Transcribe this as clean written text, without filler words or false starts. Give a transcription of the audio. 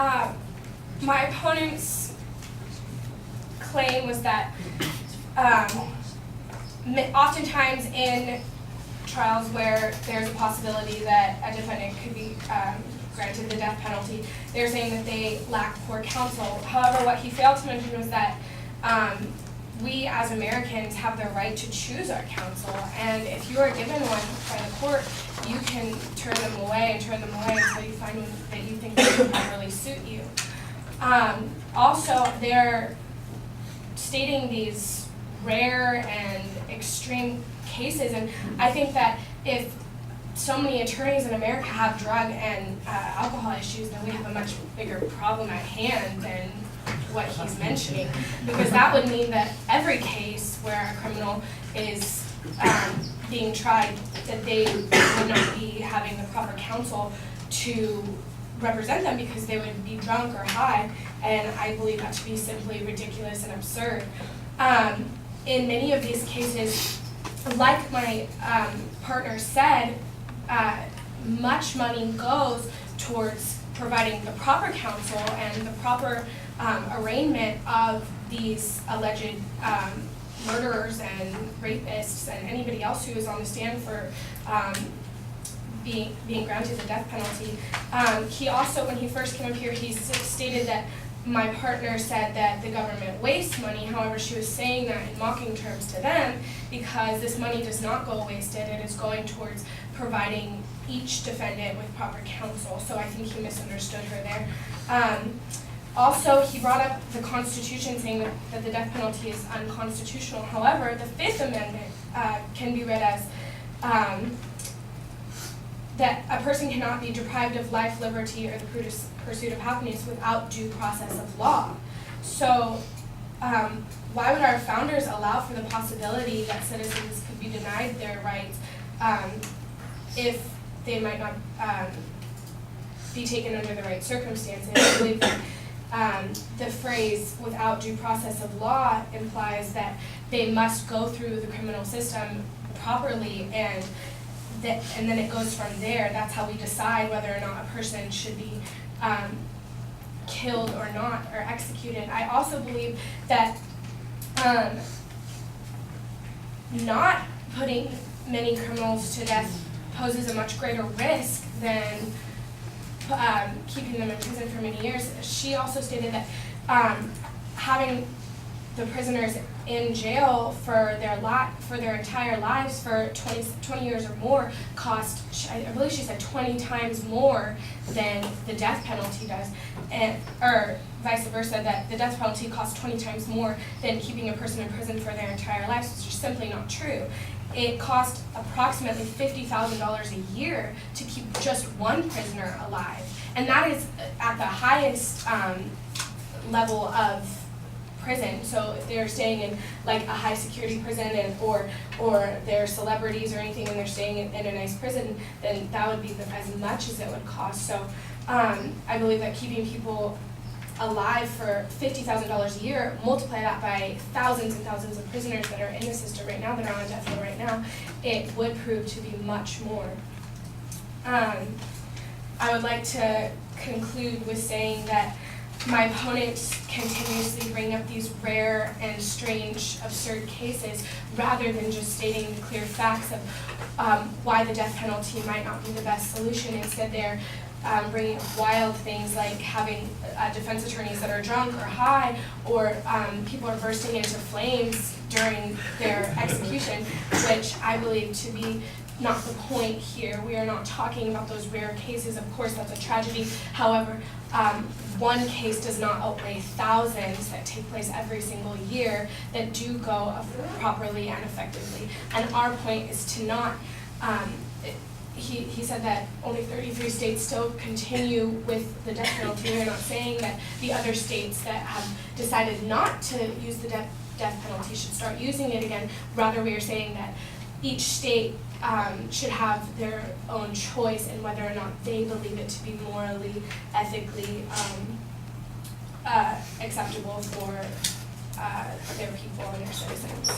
My opponent's claim was that oftentimes in trials where there's a possibility that a defendant could be granted the death penalty, they're saying that they lack poor counsel. However, what he failed to mention was that we as Americans have the right to choose our counsel, and if you are given one by the court, you can turn them away until you find one that you think will properly suit you. Also, they're stating these rare and extreme cases, and I think that if so many attorneys in America have drug and alcohol issues, then we have a much bigger problem at hand than what he's mentioning, because that would mean that every case where a criminal is being tried, that they would not be having the proper counsel to represent them because they would be drunk or high, and I believe that to be simply ridiculous and absurd. In many of these cases, like my partner said, much money goes towards providing the proper counsel and the proper arraignment of these alleged murderers and rapists and anybody else who is on the stand for being granted the death penalty. He also, when he first came up here, he stated that my partner said that the government wastes money. However, she was saying that in mocking terms to them because this money does not go wasted. It is going towards providing each defendant with proper counsel. So I think he misunderstood her there. Also, he brought up the Constitution, saying that the death penalty is unconstitutional. However, the Fifth Amendment can be read as that a person cannot be deprived of life, liberty, or the pursuit of happiness without due process of law. So why would our founders allow for the possibility that citizens could be denied their rights if they might not be taken under the right circumstances? I believe that the phrase without due process of law implies that they must go through the criminal system properly, and then it goes from there. That's how we decide whether or not a person should be killed or not, or executed. I also believe that not putting many criminals to death poses a much greater risk than keeping them in prison for many years. She also stated that having the prisoners in jail for their entire lives for 20 years or more cost, I believe she said 20 times more than the death penalty does, or vice versa, that the death penalty costs 20 times more than keeping a person in prison for their entire lives, which is simply not true. It costs approximately $50,000 a year to keep just one prisoner alive, and that is at the highest level of prison. So if they're staying in like a high security prison or they're celebrities or anything and they're staying in a nice prison, then that would be as much as it would cost. So I believe that keeping people alive for $50,000 a year, multiply that by thousands and thousands of prisoners that are in the system right now, that are on death row right now, it would prove to be much more. I would like to conclude with saying that my opponents continuously bring up these rare and strange, absurd cases rather than just stating the clear facts of why the death penalty might not be the best solution. Instead, they're bringing up wild things like having defense attorneys that are drunk or high, or people are bursting into flames during their execution, which I believe to be not the point here. We are not talking about those rare cases. Of course, that's a tragedy. However, one case does not outweigh thousands that take place every single year that do go properly and effectively. And our point is to not, he said that only 33 states still continue with the death penalty. We're not saying that the other states that have decided not to use the death penalty should start using it again. Rather, we are saying that each state should have their own choice in whether or not they believe it to be morally, ethically acceptable for their people and their citizens.